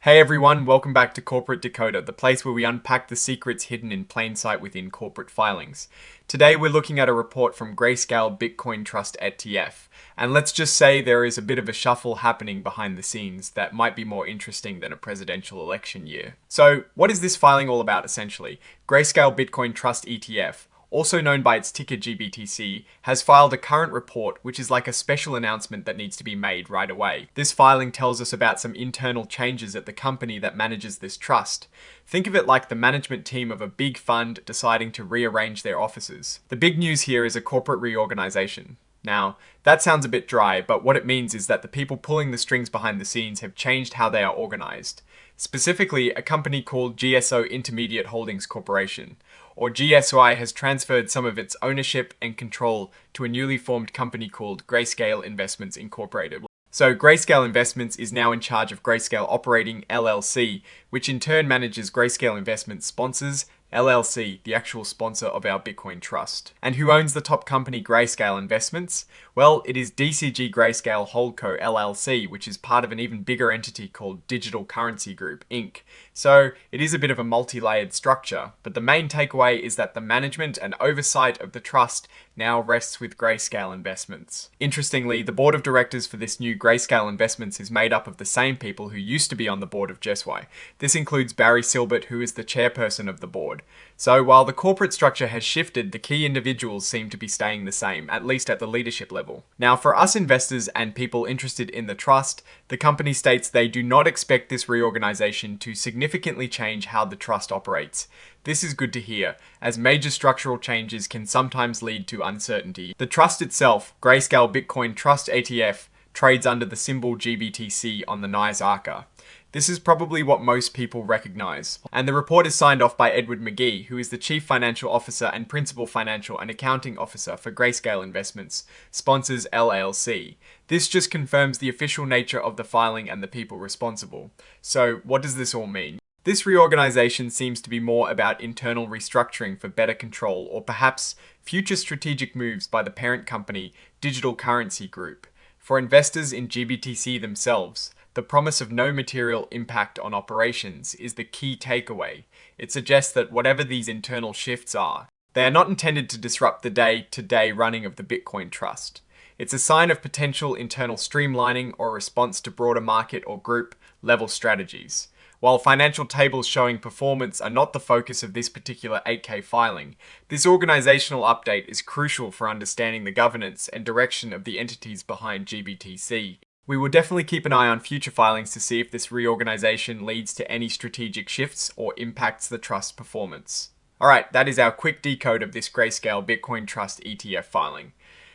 Hey everyone, welcome back to Corporate Decoder, the place where we unpack the secrets hidden in plain sight within corporate filings. Today we're looking at a report from Grayscale Bitcoin Trust ETF, and let's just say there is a bit of a shuffle happening behind the scenes that might be more interesting than a presidential election year. So, what is this filing all about essentially? Grayscale Bitcoin Trust ETF, also known by its ticker GBTC, has filed a current report, which is like a special announcement that needs to be made right away. This filing tells us about some internal changes at the company that manages this trust. Think of it like the management team of a big fund deciding to rearrange their offices. The big news here is a corporate reorganization. Now, that sounds a bit dry, but what it means is that the people pulling the strings behind the scenes have changed how they are organized. Specifically, a company called GSO Intermediate Holdings Corporation, or GSOI, has transferred some of its ownership and control to a newly formed company called Grayscale Investments Incorporated. So Grayscale Investments is now in charge of Grayscale Operating LLC, which in turn manages Grayscale Investment Sponsors LLC, the actual sponsor of our Bitcoin Trust. And who owns the top company Grayscale Investments? Well, it is DCG Grayscale Holdco LLC, which is part of an even bigger entity called Digital Currency Group, Inc. So it is a bit of a multi-layered structure, but the main takeaway is that the management and oversight of the trust now rests with Grayscale Investments. Interestingly, the board of directors for this new Grayscale Investments is made up of the same people who used to be on the board of GSOI. This includes Barry Silbert, who is the chairperson of the board. So while the corporate structure has shifted, the key individuals seem to be staying the same, at least at the leadership level. Now, for us investors and people interested in the trust, the company states they do not expect this reorganization to significantly change how the trust operates. This is good to hear, as major structural changes can sometimes lead to uncertainty. The trust itself, Grayscale Bitcoin Trust ETF, trades under the symbol GBTC on the NYSE Arca. This is probably what most people recognize. And the report is signed off by Edward McGee, who is the Chief Financial Officer and Principal Financial and Accounting Officer for Grayscale Investments, Sponsors LLC. This just confirms the official nature of the filing and the people responsible. So what does this all mean? This reorganization seems to be more about internal restructuring for better control, or perhaps future strategic moves by the parent company, Digital Currency Group. For investors in GBTC themselves, the promise of no material impact on operations is the key takeaway. It suggests that whatever these internal shifts are, they are not intended to disrupt the day-to-day running of the Bitcoin Trust. It's a sign of potential internal streamlining or response to broader market or group level strategies. While financial tables showing performance are not the focus of this particular 8K filing, this organizational update is crucial for understanding the governance and direction of the entities behind GBTC. We will definitely keep an eye on future filings to see if this reorganization leads to any strategic shifts or impacts the trust performance. Alright, that is our quick decode of this Grayscale Bitcoin Trust ETF filing.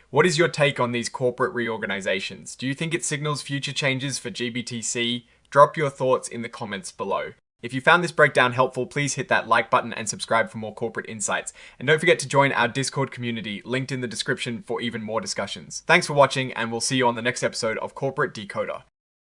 What is your take on these corporate reorganizations? Do you think it signals future changes for GBTC? Drop your thoughts in the comments below. If you found this breakdown helpful, please hit that like button and subscribe for more corporate insights. And don't forget to join our Discord community, linked in the description for even more discussions. Thanks for watching, and we'll see you on the next episode of Corporate Decoder.